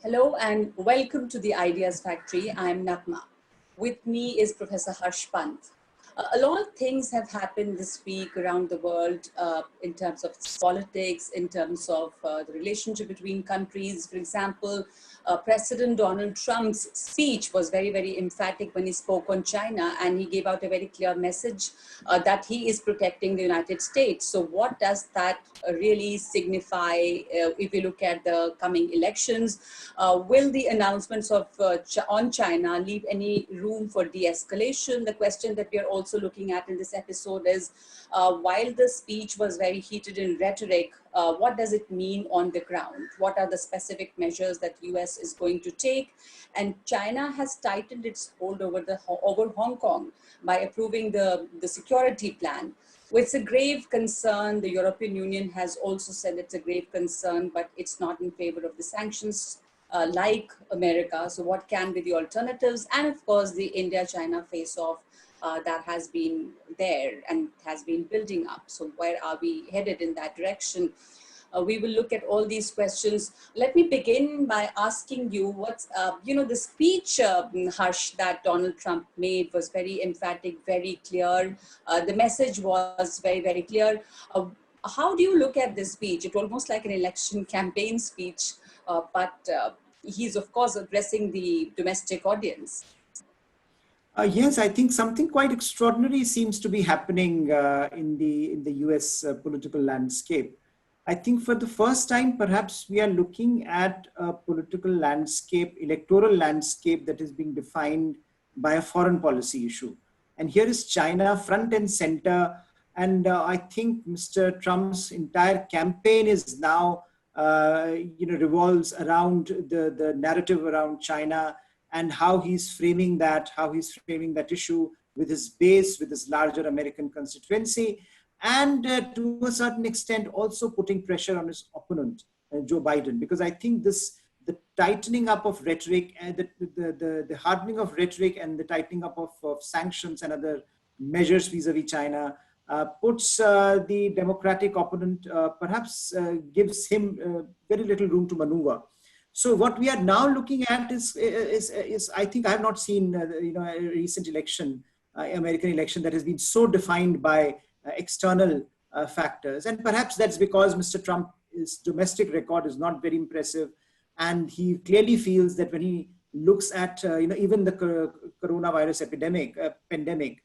Hello and welcome to the Ideas Factory. I'm Naghma. With me is Professor Pant. A lot of things have happened this week around the world in terms of politics, in terms of the relationship between countries. For example, President Donald Trump's speech was very, very emphatic when he spoke on China, and he gave out a very clear message that he is protecting the United States. So what does that really signify if we look at the coming elections? Will the announcements on China leave any room for de-escalation? The question that we are also looking at in this episode is, while the speech was very heated in rhetoric, what does it mean on the ground? What are the specific measures that US is going to take? And China has tightened its hold over Hong Kong by approving the security plan. Well, it's a grave concern. The European Union has also said it's a grave concern, but it's not in favor of the sanctions like America. So what can be the alternatives? And of course, the India-China face-off that has been there and has been building up. So where are we headed in that direction? We will look at all these questions. Let me begin by asking you what's, the speech, Harsh, that Donald Trump made was very emphatic, very clear. The message was very, very clear. How do you look at this speech? It's almost like an election campaign speech, but he's of course addressing the domestic audience. Yes, I think something quite extraordinary seems to be happening in the US political landscape. I think for the first time, perhaps we are looking at a political landscape, electoral landscape that is being defined by a foreign policy issue. And here is China front and center. And I think Mr. Trump's entire campaign is now, revolves around the narrative around China and how he's framing that issue with his base, with his larger American constituency, and to a certain extent also putting pressure on his opponent, Joe Biden, because I think the tightening up of rhetoric and the hardening of rhetoric and the tightening up of sanctions and other measures vis-a-vis China puts the Democratic opponent, perhaps gives him very little room to maneuver. So what we are now looking at is I think I have not seen a recent election, American election that has been so defined by external factors, and perhaps that's because Mr. Trump's domestic record is not very impressive, and he clearly feels that when he looks at even the coronavirus pandemic,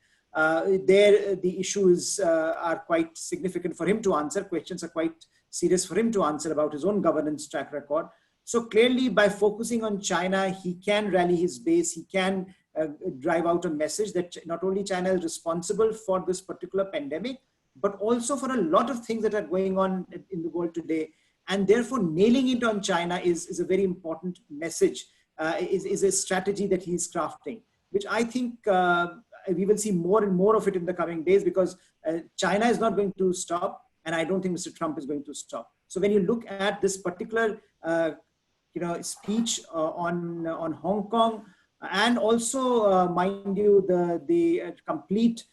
there the issues are quite significant for him to answer. Questions are quite serious for him to answer about his own governance track record. So clearly, by focusing on China, he can rally his base. He can drive out a message that not only China is responsible for this particular pandemic, but also for a lot of things that are going on in the world today. And therefore, nailing it on China is a very important message, is a strategy that he's crafting, which I think we will see more and more of it in the coming days, because China is not going to stop. And I don't think Mr. Trump is going to stop. So when you look at this particular speech on Hong Kong, and also, mind you, the complete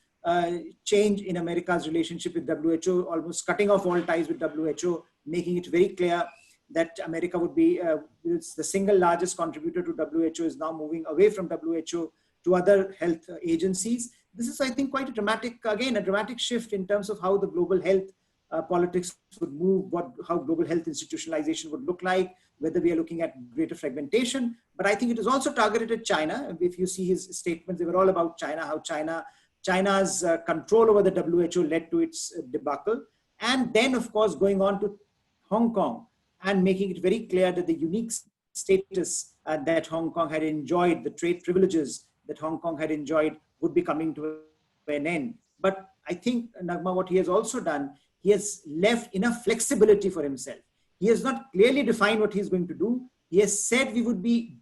change in America's relationship with WHO, almost cutting off all ties with WHO, making it very clear that America would be it's the single largest contributor to WHO, is now moving away from WHO to other health agencies. This is, I think, quite a dramatic shift in terms of how the global health politics would move, how global health institutionalization would look like, whether we are looking at greater fragmentation. But I think it is also targeted at China. If you see his statements, they were all about China, how China's control over the WHO led to its debacle. And then, of course, going on to Hong Kong and making it very clear that the unique status that Hong Kong had enjoyed, the trade privileges that Hong Kong had enjoyed, would be coming to an end. But I think, Naghma, what he has also done, he has left enough flexibility for himself. He has not clearly defined what he's going to do. He has said we would be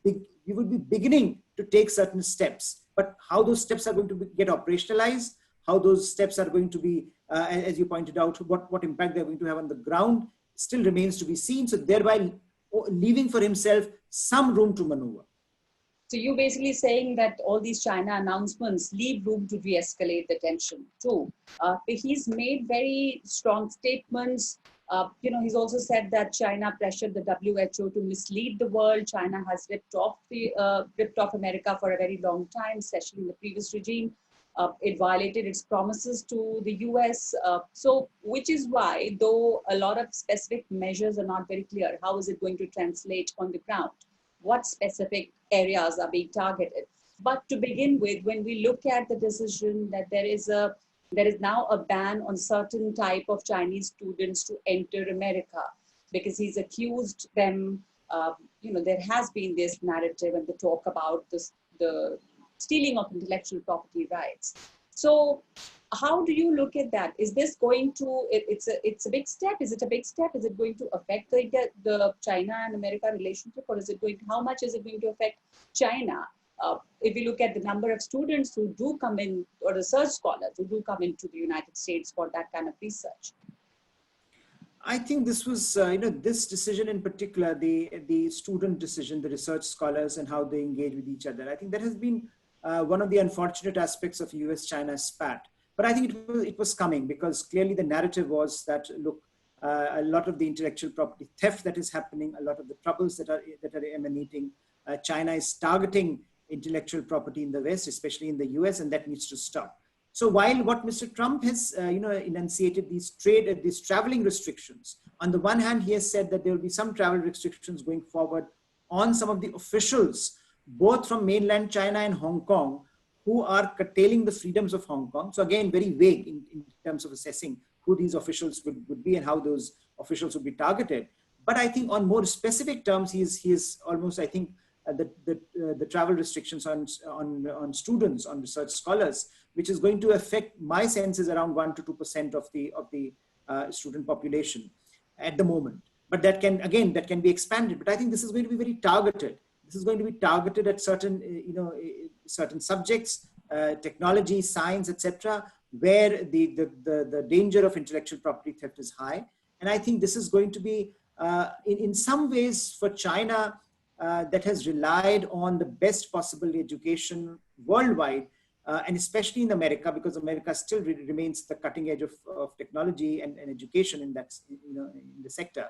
beginning to take certain steps, but how those steps are going to get operationalized, how those steps are going to be, as you pointed out, what impact they're going to have on the ground, still remains to be seen. So thereby leaving for himself some room to maneuver. So you're basically saying that all these China announcements leave room to de-escalate the tension too. He's made very strong statements. He's also said that China pressured the WHO to mislead the world. China has ripped off America for a very long time, especially in the previous regime. It violated its promises to the US. So, which is why, though a lot of specific measures are not very clear, how is it going to translate on the ground? What specific areas are being targeted? But to begin with, when we look at the decision that there is now a ban on certain type of Chinese students to enter America because he's accused them. There has been this narrative and the talk about the stealing of intellectual property rights. So, how do you look at that? Is this going to? It's a big step. Is it a big step? Is it going to affect the China and America relationship, or is it going? How much is it going to affect China? If you look at the number of students who do come in, or research scholars who do come into the United States for that kind of research. I think this was, this decision in particular, the student decision, the research scholars and how they engage with each other. I think that has been one of the unfortunate aspects of US-China spat. But I think it was coming, because clearly the narrative was that, look, a lot of the intellectual property theft that is happening, a lot of the troubles that are emanating, China is targeting intellectual property in the West, especially in the US, and that needs to stop. So while what Mr. Trump has, enunciated these traveling restrictions, on the one hand, he has said that there will be some travel restrictions going forward on some of the officials, both from mainland China and Hong Kong, who are curtailing the freedoms of Hong Kong. So again, very vague in terms of assessing who these officials would be and how those officials would be targeted. But I think on more specific terms, he is almost, I think, the travel restrictions on students, on research scholars, which is going to affect, my sense is around 1 to 2% of the student population at the moment. But that can be expanded. But I think this is going to be very targeted. This is going to be targeted at certain, certain subjects, technology, science, etc., where the danger of intellectual property theft is high. And I think this is going to be, in some ways, for China, that has relied on the best possible education worldwide, and especially in America, because America still remains the cutting edge of technology and education in that, in the sector.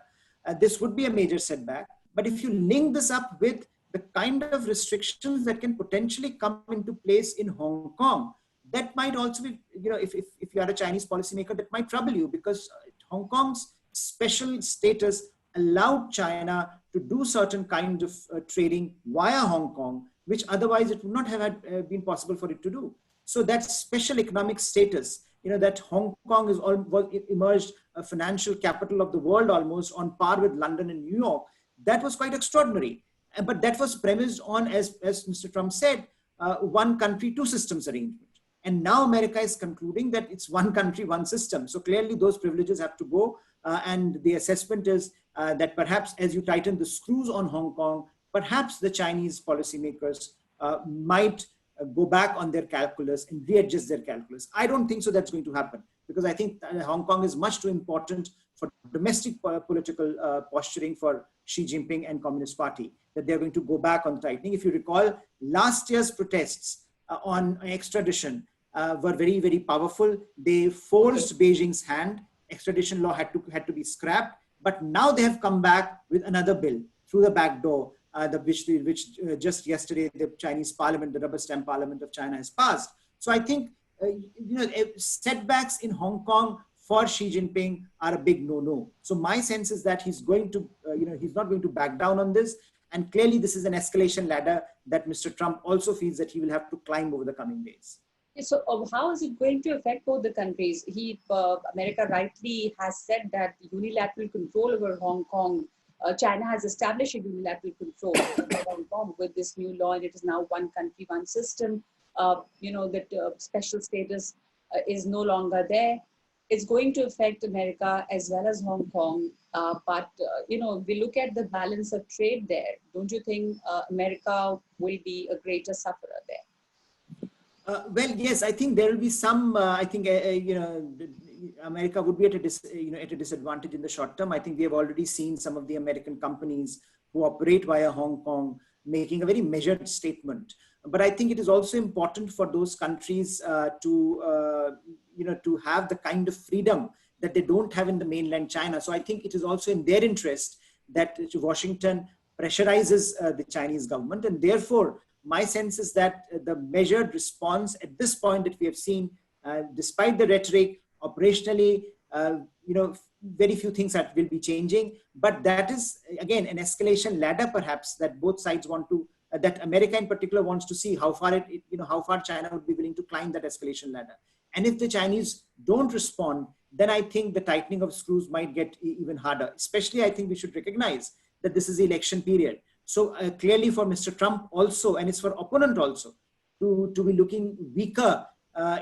This would be a major setback. But if you link this up with the kind of restrictions that can potentially come into place in Hong Kong, that might also be, if you are a Chinese policymaker, that might trouble you, because Hong Kong's special status allowed China to do certain kinds of trading via Hong Kong, which otherwise it would not have been possible for it to do. So that special economic status, that Hong Kong is emerged a financial capital of the world almost on par with London and New York, that was quite extraordinary. But that was premised on, as Mr. Trump said, one country, two systems arrangement. And now America is concluding that it's one country, one system. So clearly those privileges have to go. And the assessment is that perhaps as you tighten the screws on Hong Kong, perhaps the Chinese policymakers might go back on their calculus and readjust their calculus. I don't think so that's going to happen, because I think Hong Kong is much too important for domestic political posturing for Xi Jinping and Communist Party, that they're going to go back on tightening. If you recall, last year's protests on extradition were very, very powerful. They forced Beijing's hand. Extradition law had to be scrapped. But now they have come back with another bill through the back door, which just yesterday the Chinese parliament, the rubber stamp parliament of China, has passed. So I think setbacks in Hong Kong for Xi Jinping are a big no-no. So my sense is that he's going to, he's not going to back down on this. And clearly this is an escalation ladder that Mr. Trump also feels that he will have to climb over the coming days. So how is it going to affect both the countries? America rightly has said that unilateral control over Hong Kong, China has established a unilateral control over Hong Kong with this new law, and it is now one country, one system. That special status is no longer there. It's going to affect America as well as Hong Kong. But we look at the balance of trade there. Don't you think America will be a greater sufferer there? Well, yes, I think there will be some. America would be at a disadvantage in the short term. I think we have already seen some of the American companies who operate via Hong Kong making a very measured statement. But I think it is also important for those countries to have the kind of freedom that they don't have in the mainland China. So I think it is also in their interest that Washington pressurizes the Chinese government. And therefore, my sense is that the measured response at this point that we have seen, despite the rhetoric, operationally, very few things that will be changing. But that is, again, an escalation ladder, perhaps, that both sides want to, that America in particular wants to see how far how far China would be willing to climb that escalation ladder. And if the Chinese don't respond, then I think the tightening of screws might get even harder. Especially, I think we should recognize that this is the election period. So clearly for Mr. Trump also, and it's for opponent also, to be looking weaker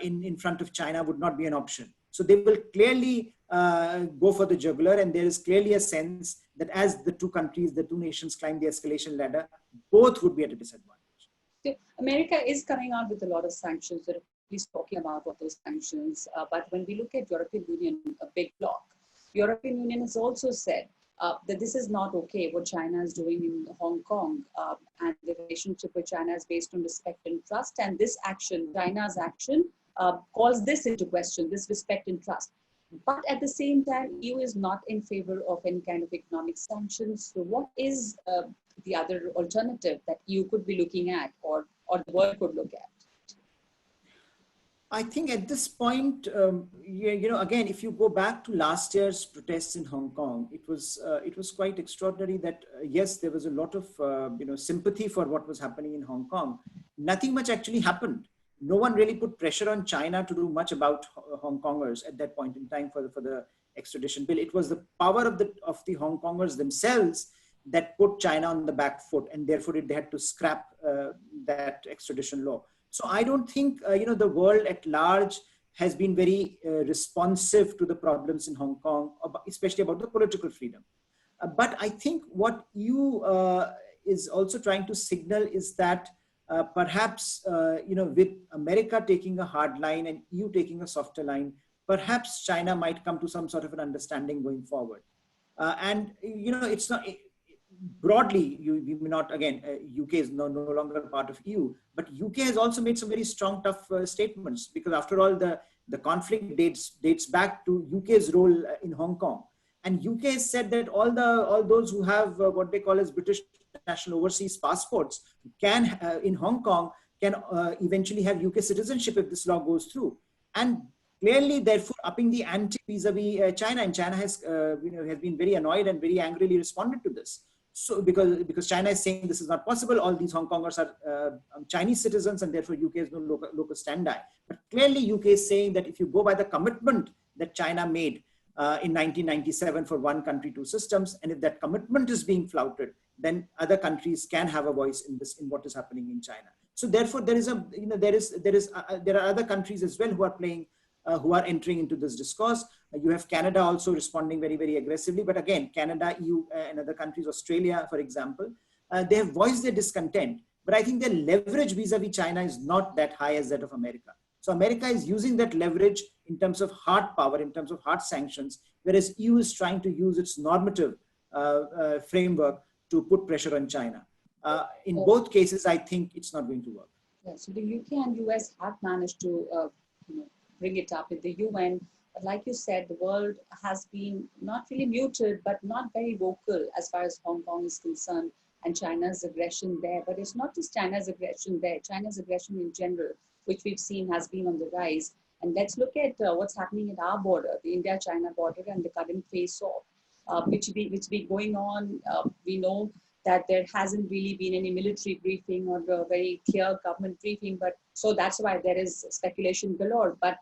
in front of China would not be an option. So they will clearly go for the jugular, and there is clearly a sense that as the two countries, the two nations climb the escalation ladder, both would be at a disadvantage. So America is coming out with a lot of sanctions. They're at least talking about what those sanctions. But when we look at European Union, a big bloc, European Union has also said that this is not okay, what China is doing in Hong Kong, and the relationship with China is based on respect and trust. And this action, China's action, calls this into question, this respect and trust. But at the same time, EU is not in favor of any kind of economic sanctions. So what is the other alternative that you could be looking at, or the world could look at? I think at this point, again, if you go back to last year's protests in Hong Kong, it was quite extraordinary that yes, there was a lot of sympathy for what was happening in Hong Kong. Nothing much actually happened. No one really put pressure on China to do much about Hong Kongers at that point in time for the extradition bill. It was the power of the Hong Kongers themselves that put China on the back foot, and therefore they had to scrap that extradition law. So I don't think the world at large has been very responsive to the problems in Hong Kong, especially about the political freedom. But I think what EU is also trying to signal is that perhaps with America taking a hard line and EU taking a softer line, perhaps China might come to some sort of an understanding going forward. It's not. Broadly, you may not, again, UK is no longer part of EU, but UK has also made some very strong, tough statements, because after all, the conflict dates back to UK's role in Hong Kong. And UK has said that all those who have what they call as British national overseas passports can, in Hong Kong, can eventually have UK citizenship if this law goes through. And clearly, therefore, upping the ante vis-a-vis China, and China has been very annoyed and very angrily responded to this. So because China is saying this is not possible, all these Hong Kongers are Chinese citizens, and therefore UK has no local stand-by. But clearly UK is saying that if you go by the commitment that China made in 1997 for one country, two systems, and if that commitment is being flouted, then other countries can have a voice in what is happening in China. So therefore there are other countries as well who are playing. Who are entering into this discourse. You have Canada also responding very, very aggressively. But again, Canada, EU, and other countries, Australia, for example, they have voiced their discontent. But I think their leverage vis-a-vis China is not that high as that of America. So America is using that leverage in terms of hard power, in terms of hard sanctions, whereas EU is trying to use its normative framework to put pressure on China. In both cases, I think it's not going to work. Yeah, so the UK and US have managed to bring it up in the UN. But like you said, the world has been not really muted, but not very vocal as far as Hong Kong is concerned and China's aggression there. But it's not just China's aggression there. China's aggression in general, which we've seen has been on the rise. And let's look at what's happening at our border, the India-China border, and the current face-off, which be going on. We know that there hasn't really been any military briefing or a very clear government briefing, but so that's why there is speculation galore. But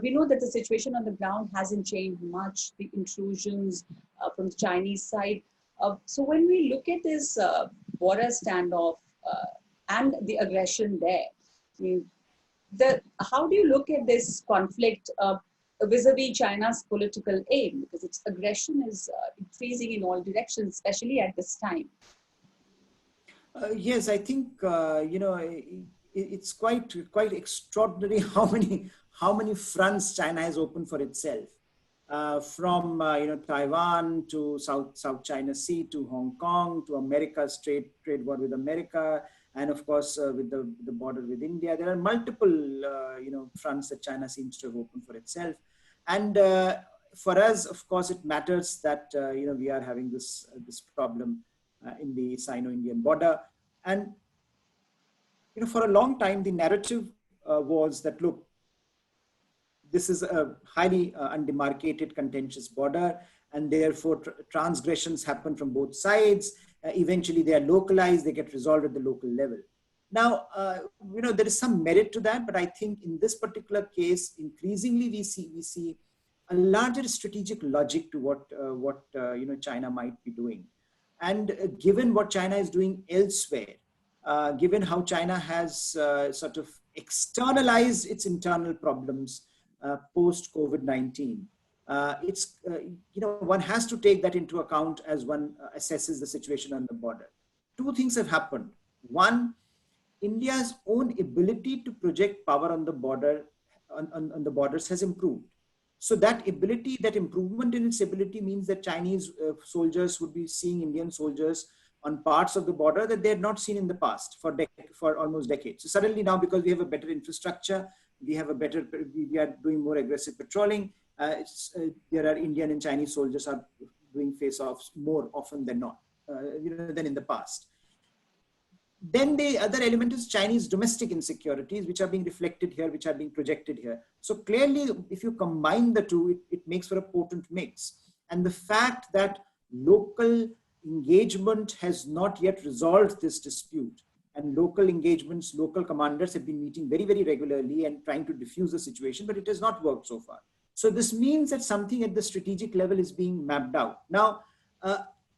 we know that the situation on the ground hasn't changed much, the intrusions from the Chinese side. So when we look at this border standoff and the aggression there, I mean, how do you look at this conflict vis-a-vis China's political aim? Because its aggression is increasing in all directions, especially at this time. Yes, I think it's quite extraordinary how many fronts China has opened for itself, from Taiwan to South China Sea to Hong Kong to America's trade war with America, and of course with the border with India. There are multiple fronts that China seems to have opened for itself, and for us, of course, it matters that we are having this problem in the Sino-Indian border. And for a long time, the narrative was that, look, this is a highly undemarcated, contentious border, and therefore transgressions happen from both sides. Eventually, they are localized; they get resolved at the local level. Now, there is some merit to that, but I think in this particular case, increasingly we see a larger strategic logic to what China might be doing, and given what China is doing elsewhere, given how China has sort of externalized its internal problems post COVID-19. One has to take that into account as one assesses the situation on the border. Two things have happened. One, India's own ability to project power on the border, on the borders has improved. So that ability, that improvement in its ability means that Chinese soldiers would be seeing Indian soldiers on parts of the border that they had not seen in the past for almost decades. So suddenly now, because we have a better infrastructure, we are doing more aggressive patrolling. There are Indian and Chinese soldiers are doing face-offs more often than not, than in the past. Then the other element is Chinese domestic insecurities, which are being reflected here, which are being projected here. So clearly, if you combine the two, it makes for a potent mix. And the fact that local engagement has not yet resolved this dispute, and local engagements, local commanders have been meeting very, very regularly and trying to diffuse the situation, but it has not worked so far. So this means that something at the strategic level is being mapped out. Now,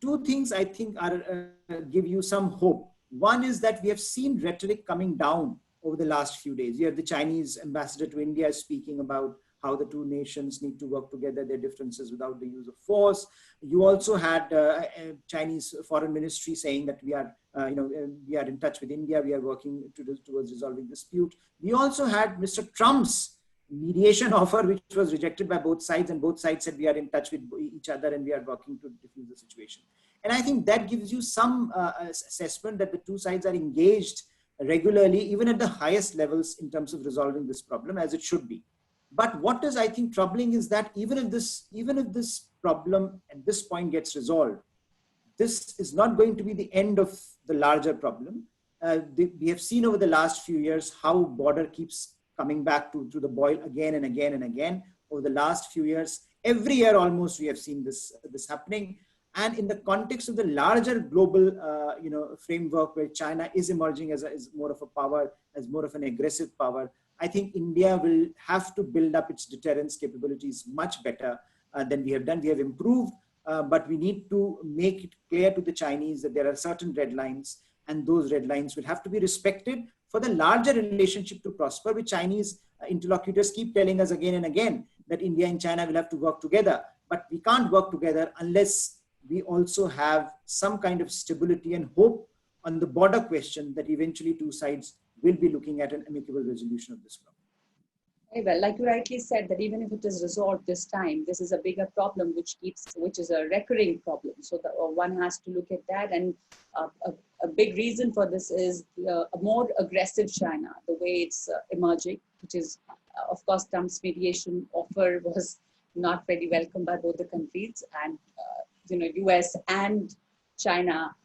two things I think are give you some hope. One is that we have seen rhetoric coming down over the last few days. You have the Chinese ambassador to India speaking about how the two nations need to work together, their differences without the use of force. You also had Chinese foreign ministry saying that we are in touch with India. We are working towards resolving dispute. We also had Mr. Trump's mediation offer, which was rejected by both sides, and both sides said we are in touch with each other and we are working to diffuse the situation. And I think that gives you some assessment that the two sides are engaged regularly, even at the highest levels in terms of resolving this problem, as it should be. But what is, I think, troubling is that even if this problem at this point gets resolved, this is not going to be the end of the larger problem. We have seen over the last few years how border keeps coming back to the boil again and again and again. Over the last few years, every year almost, we have seen this happening. And in the context of the larger global framework where China is emerging as more of a power, as more of an aggressive power, I think India will have to build up its deterrence capabilities much better than we have done. We have improved, but we need to make it clear to the Chinese that there are certain red lines, and those red lines will have to be respected for the larger relationship to prosper, which Chinese interlocutors keep telling us again and again, that India and China will have to work together. But we can't work together unless we also have some kind of stability and hope on the border question that eventually two sides will be looking at an amicable resolution of this problem. Very well, like you rightly said, that even if it is resolved this time, this is a bigger problem which is a recurring problem. So one has to look at that, and a big reason for this is a more aggressive China, the way it's emerging, which is, of course, Trump's mediation offer was not very welcome by both the countries, and US and China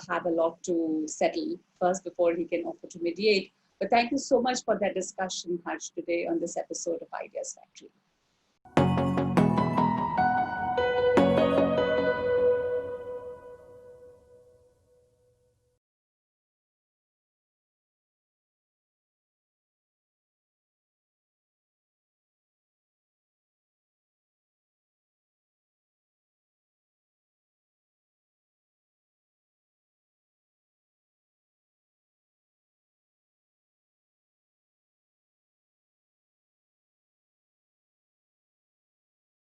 have a lot to settle first before he can offer to mediate. But thank you so much for that discussion, Harsh, today on this episode of Ideas Factory.